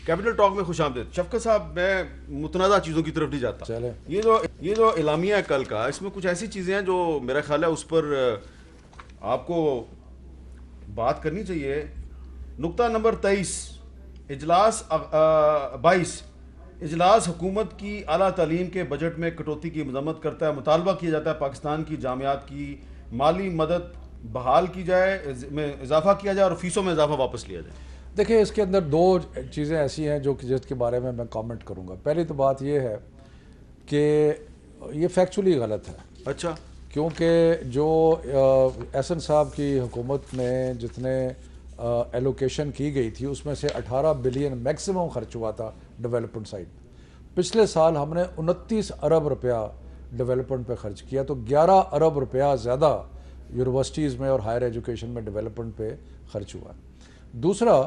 Capital talk میں خوش آمدید. شفقت صاحب, میں متنازع چیزوں کی طرف نہیں جاتا. یہ جو اعلامیہ ہے کل کا, اس میں کچھ ایسی چیزیں ہیں جو میرا خیال ہے اس پر آپ کو بات کرنی چاہیے. نقطہ نمبر 23, اجلاس 22, اجلاس حکومت کی اعلیٰ تعلیم کے بجٹ میں کٹوتی کی مذمت کرتا ہے. مطالبہ کیا جاتا ہے پاکستان کی جامعات کی مالی مدد بحال کی جائے, میں اضافہ کیا جائے اور فیسوں میں اضافہ واپس لیا جائے. دیکھیں, اس کے اندر دو چیزیں ایسی ہیں جس کے بارے میں کامنٹ کروں گا. پہلی تو بات یہ ہے کہ یہ فیکچولی غلط ہے. اچھا. کیونکہ جو احسن صاحب کی حکومت میں جتنے ایلوکیشن کی گئی تھی اس میں سے 18 بلین میکسیمم خرچ ہوا تھا ڈیولپمنٹ سائڈ. پچھلے سال ہم نے 29 ارب روپیہ ڈیولپمنٹ پہ خرچ کیا, تو 11 ارب روپیہ زیادہ یونیورسٹیز میں اور ہائر ایجوکیشن میں ڈیولپمنٹ پہ خرچ ہوا. دوسرا,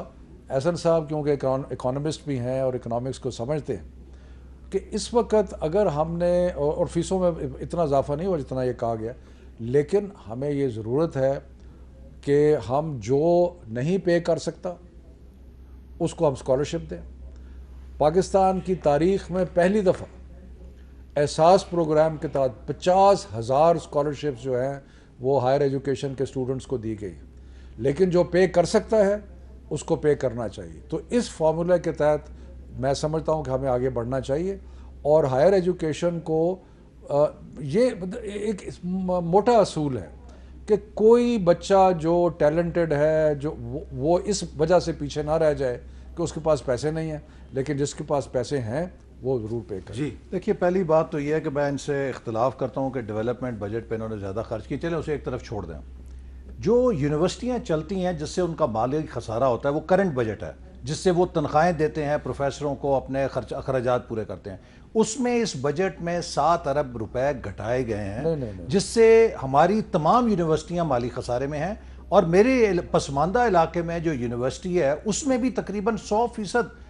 احسن صاحب کیونکہ اکانومسٹ بھی ہیں اور اکنامکس کو سمجھتے ہیں کہ اس وقت اگر ہم نے, اور فیسوں میں اتنا اضافہ نہیں ہوا جتنا یہ کہا گیا, لیکن ہمیں یہ ضرورت ہے کہ ہم جو نہیں پے کر سکتا اس کو ہم اسکالرشپ دیں. پاکستان کی تاریخ میں پہلی دفعہ احساس پروگرام کے تحت 50,000 اسکالرشپس جو ہیں وہ ہائر ایجوکیشن کے اسٹوڈنٹس کو دی گئی, لیکن جو پے کر سکتا ہے اس کو پے کرنا چاہیے. تو اس فارمولے کے تحت میں سمجھتا ہوں کہ ہمیں آگے بڑھنا چاہیے, اور ہائر ایجوکیشن کو یہ ایک موٹا اصول ہے کہ کوئی بچہ جو ٹیلنٹڈ ہے جو وہ اس وجہ سے پیچھے نہ رہ جائے کہ اس کے پاس پیسے نہیں ہیں, لیکن جس کے پاس پیسے ہیں وہ ضرور پے کرے. جی دیکھیے, پہلی بات تو یہ ہے کہ میں ان سے اختلاف کرتا ہوں کہ ڈیولپمنٹ بجٹ پہ انہوں نے زیادہ خرچ کی. چلیں اسے ایک طرف چھوڑ دیں. جو یونیورسٹیاں چلتی ہیں جس سے ان کا مالی خسارہ ہوتا ہے وہ کرنٹ بجٹ ہے, جس سے وہ تنخواہیں دیتے ہیں پروفیسروں کو, اپنے اخراجات پورے کرتے ہیں. اس میں اس بجٹ میں 7 ارب روپے گھٹائے گئے ہیں, جس سے ہماری تمام یونیورسٹیاں مالی خسارے میں ہیں. اور میرے پسماندہ علاقے میں جو یونیورسٹی ہے اس میں بھی تقریباً 100%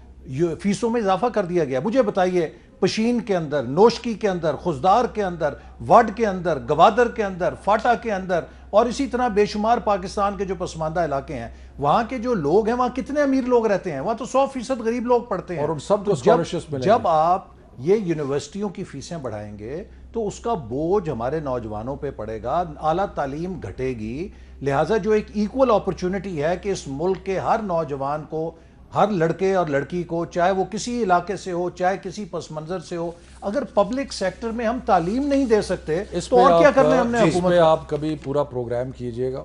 فیسوں میں اضافہ کر دیا گیا. مجھے بتائیے, پشین کے اندر, نوشکی کے اندر, خزدار کے اندر, وڈ کے اندر, گوادر کے اندر, فاٹا کے اندر, اور اسی طرح بے شمار پاکستان کے جو پسماندہ علاقے ہیں وہاں کے جو لوگ ہیں, وہاں کتنے امیر لوگ رہتے ہیں, وہاں تو 100% غریب لوگ پڑھتے ہیں. اور ان سب کو اسکالرشپس ملیں گے. جب آپ یہ یونیورسٹیوں کی فیسیں بڑھائیں گے تو اس کا بوجھ ہمارے نوجوانوں پہ پڑے گا, اعلیٰ تعلیم گھٹے گی. لہٰذا جو ایک ایکول اپرچونٹی ہے کہ اس ملک کے ہر نوجوان کو, ہر لڑکے اور لڑکی کو, چاہے وہ کسی علاقے سے ہو چاہے کسی پس منظر سے ہو, اگر پبلک سیکٹر میں ہم تعلیم نہیں دے سکتے تو اور کیا کرنے ہم نے حکومت. اس پہ آپ کبھی پورا پروگرام کیجئے گا.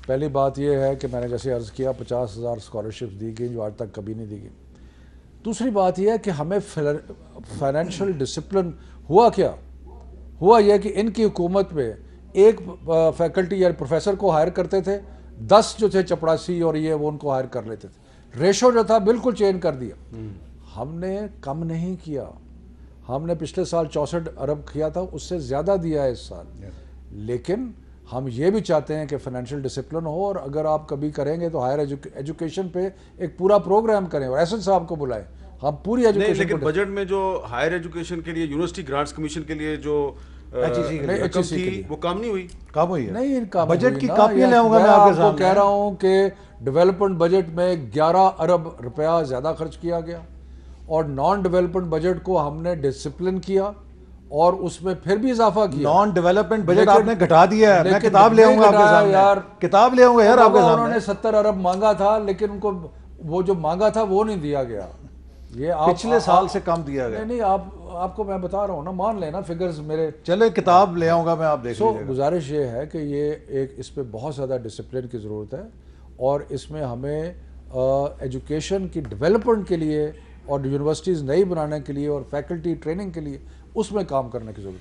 پہلی بات یہ ہے کہ میں نے جیسے عرض کیا 50,000 اسکالرشپس دی گئی جو آج تک کبھی نہیں دی گئی. دوسری بات یہ ہے کہ ہمیں فائنینشیل ڈسپلن ہوا کیا ہوا یہ کہ ان کی حکومت میں ایک فیکلٹی یا پروفیسر کو ہائر کرتے تھے, 10 جو تھے چپڑاسی اور یہ وہ ان کو ہائر کر لیتے تھے. ریشو جو تھا بالکل چینج کر دیا. ہم نے کم نہیں کیا, ہم نے پچھلے سال 64 ارب کیا تھا, اس سے زیادہ دیا ہے اس سال. لیکن ہم یہ بھی چاہتے ہیں کہ فائنینشیل ڈسپلن ہو, اور اگر آپ کبھی کریں گے تو ہائر ایجوکیشن پہ ایک پورا پروگرام کریں اور احسن صاحب کو بلائیں. ہم پوری ایجوکیشن, لیکن بجٹ میں جو ہائر ایجوکیشن کے لیے یونیورسٹی گرانٹس کمیشن کے لیے جو رقم تھی وہ کام نہیں ہوئی. کام ہوئی ہے نہیں, بجٹ کی کاپیاں لے آؤں گا میں آپ کے سامنے. کہہ رہا ہوں کہ ڈیولپمنٹ بجٹ میں 11 ارب روپیہ زیادہ خرچ کیا گیا, اور نان ڈیولپمنٹ بجٹ کو ہم نے ڈسپلن کیا اور اس میں پھر بھی اضافہ کیا. نان ڈیولپمنٹ بجٹ آپ نے گھٹا دیا ہے. میں کتاب لے آؤں گا آپ کے سامنے یار, کتاب لے آؤں گا یار آپ کے سامنے. انہوں نے 70 ارب مانگا تھا, لیکن ان کو وہ جو مانگا تھا وہ نہیں دیا گیا. یہ پچھلے سال سے کم دیا گیا. نہیں, آپ کو میں بتا رہا ہوں نا, مان لینا فگرز میرے. چلے کتاب لے آؤں گا میں, آپ دیکھ لیجیے گا. گزارش یہ ہے کہ یہ ایک اس پہ بہت زیادہ ڈسپلن کی ضرورت ہے, اور اس میں ہمیں ایجوکیشن کی ڈیولپمنٹ کے لیے اور یونیورسٹیز نئی بنانے کے لیے اور فیکلٹی ٹریننگ کے لیے اس میں کام کرنے کی ضرورت ہے.